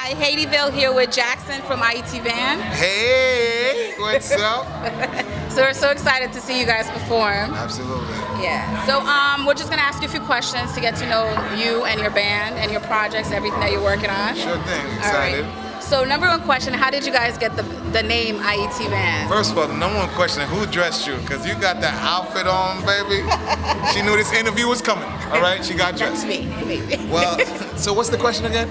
Hi, Haitiville here with Jackson from IET Band. Hey, what's up? So we're so excited to see you guys perform. Absolutely. Yeah. So we're just gonna ask you a few questions to get to know you and your band and your projects, everything that you're working on. Sure thing. All Excited. right. So number one question: how did you guys get the name IET Band? First of all, the number one question: who dressed you? Because you got that outfit on, baby. She knew this interview was coming. All right, she got dressed. That's me. Well, so what's the question again?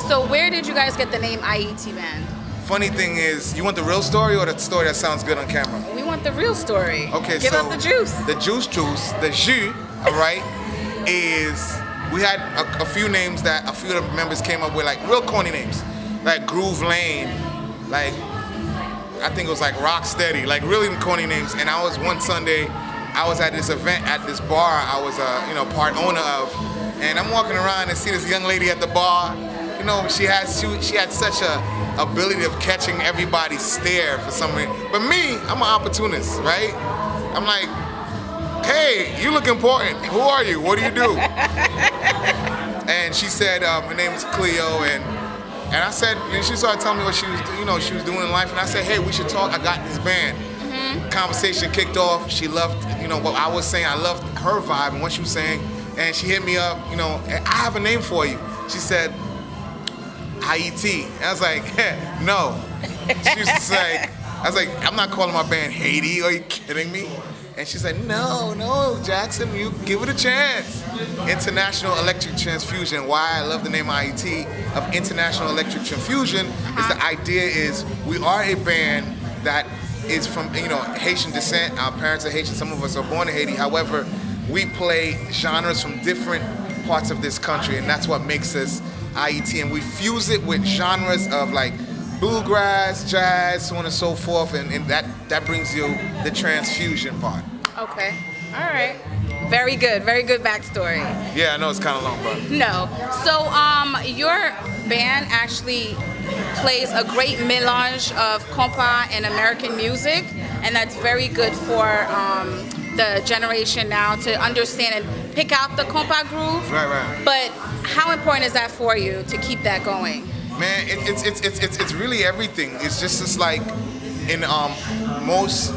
So where did you guys get the name IET Band? Funny thing is, you want the real story or the story that sounds good on camera? We want the real story. Okay, Give so us the juice. The juice, the jus, all right, is we had a few names that a few of the members came up with, like real corny names, like Groove Lane, like I think it was like Rock Steady, like really corny names. And I was one Sunday, I was at this event at this bar I was part owner of, and I'm walking around and see this young lady at the bar. You know, she had such a ability of catching everybody's stare for some reason. But me, I'm an opportunist, right? I'm like, hey, you look important. Who are you? What do you do? And she said her name is Cleo, and I said, and she started telling me what she was doing in life, and I said, hey, we should talk. I got this band. Mm-hmm. Conversation kicked off. She loved, what I was saying. I loved her vibe and what she was saying, and she hit me up. I have a name for you. She said, IET. And I was like, no. She was just like, I was like, I'm not calling my band Haiti. Are you kidding me? And she said, no, Jackson, you give it a chance. International Electric Transfusion. Why I love the name IET of International Electric Transfusion is the idea is we are a band that is from Haitian descent. Our parents are Haitian. Some of us are born in Haiti. However, we play genres from different parts of this country, and that's what makes us IET. And we fuse it with genres of like bluegrass, jazz, so on and so forth, and that brings you the transfusion part. Okay. All right. Very good backstory. Yeah, I know it's kind of long, but no. So your band actually plays a great melange of compa and American music, and that's very good for the generation now to understand and pick out the compa groove. Right. But how important is that for you to keep that going? Man, it's really everything. It's just like in most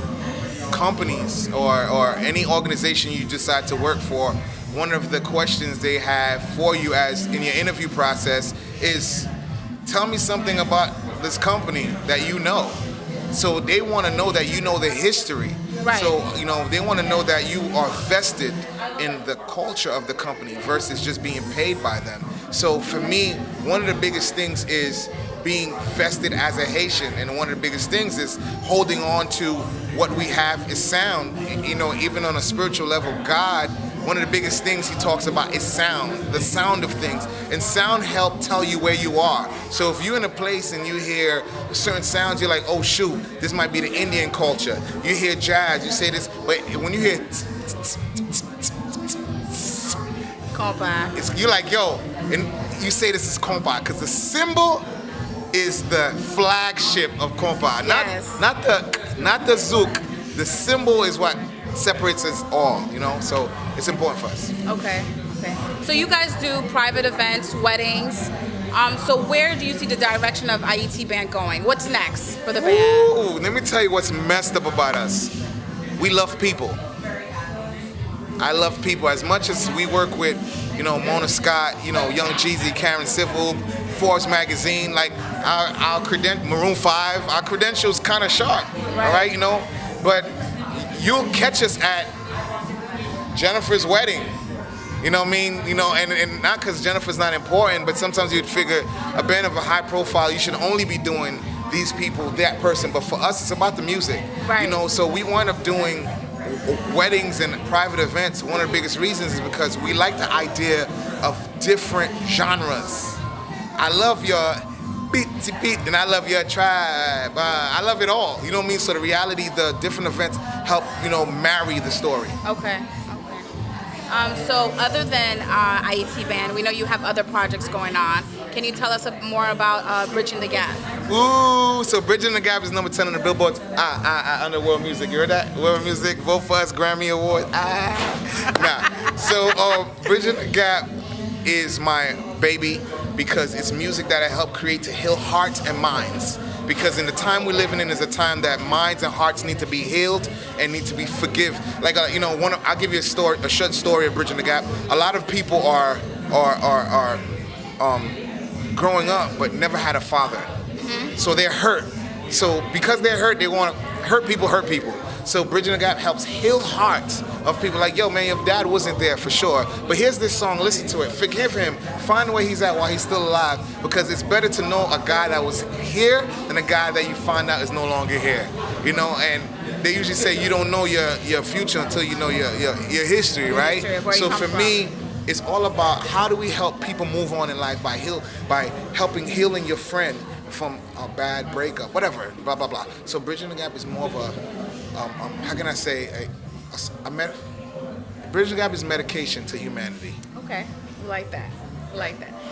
companies or any organization you decide to work for, one of the questions they have for you as in your interview process is, tell me something about this company that you know. So they want to know that you know the history. Right. So, they want to know that you are vested in the culture of the company versus just being paid by them. So for me, one of the biggest things is being vested as a Haitian, and one of the biggest things is holding on to what we have is sound. Even on a spiritual level, God, one of the biggest things he talks about is sound, the sound of things. And sound help tell you where you are. So if you're in a place and you hear certain sounds, you're like, oh shoot, this might be the Indian culture. You hear jazz, you say this, but when you hear compa, you're like, yo, and you say this is compa, because the symbol is the flagship of compa. Yes. Not the zouk. The symbol is what separates us all, so it's important for us. Okay. So you guys do private events, weddings. So where do you see the direction of IET Band going? What's next for the band? Ooh, let me tell you what's messed up about us. We love people. I love people. As much as we work with, Mona Scott, Young Jeezy, Karen Civil, Forbes magazine, like our Maroon 5, our credentials kind of sharp, all right, but you'll catch us at Jennifer's wedding, you know what I mean, and not because Jennifer's not important, but sometimes you'd figure a band of a high profile, you should only be doing these people, that person, but for us, it's about the music, right. So we wind up doing weddings and private events. One of the biggest reasons is because we like the idea of different genres. I love your beat, and I love your tribe. I love it all. You know what I mean? So the reality, the different events help, marry the story. Okay. So other than IET Band, we know you have other projects going on. Can you tell us more about Bridging the Gap? Ooh, so Bridging the Gap is number 10 on the Billboard under World Music. You heard that? World Music, vote for us, Grammy Award. So Bridging the Gap is my baby. because it's music that I help create to heal hearts and minds. Because in the time we're living in is a time that minds and hearts need to be healed and need to be forgive. Like I'll give you a short story of Bridging the Gap. A lot of people are growing up but never had a father, so they're hurt. So because they're hurt, they want to hurt people. So Bridging the Gap helps heal hearts of people like, yo, man, your dad wasn't there for sure. But here's this song, listen to it. Forgive him. Find where he's at while he's still alive. Because it's better to know a guy that was here than a guy that you find out is no longer here. You know, and they usually say you don't know your future until you know your history, right? So for me, it's all about how do we help people move on in life by healing your friend from a bad breakup, whatever, blah, blah, blah. So Bridging the Gap is more of a, how can I say, Bridging the Gap is medication to humanity. Okay, I like that.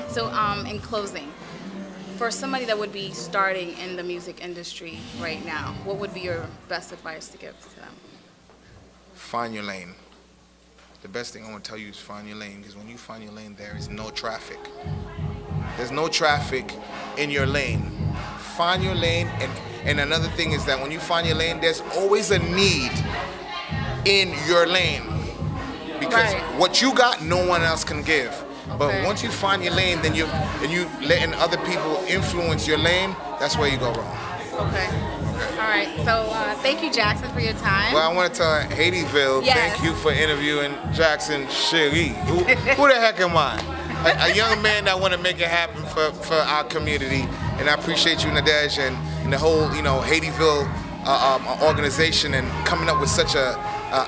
So in closing, for somebody that would be starting in the music industry right now, what would be your best advice to give to them? Find your lane. The best thing I want to tell you is find your lane, because when you find your lane, there is no traffic. There's no traffic in your lane. Find your lane, and another thing is that when you find your lane, there's always a need in your lane. Because what you got, no one else can give. Okay. But once you find your lane, then you letting other people influence your lane, that's where you go wrong. Okay. All right. So thank you, Jackson, for your time. Well, I want to tell Haitiville, thank you for interviewing Jackson Chery. Who the heck am I? A young man that want to make it happen for our community, and I appreciate you, Nadej, and the whole Haitiville organization, and coming up with such a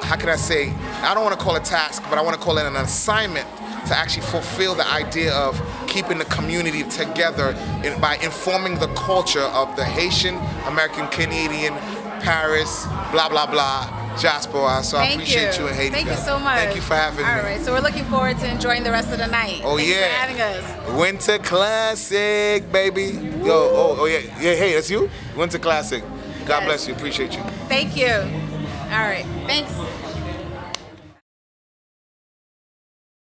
how can I say? I don't want to call it a task, but I want to call it an assignment to actually fulfill the idea of keeping the community together by informing the culture of the Haitian American Canadian Paris blah blah blah diaspora. So I appreciate you and Haiti. Thank you so much. Thank you for having me. All right, so we're looking forward to enjoying the rest of the night. Oh, Thank yeah. you for having us. Winter Classic, baby. Woo. Yo, oh yeah, hey, that's you? Winter Classic. God bless you. Appreciate you. Thank you. All right, thanks.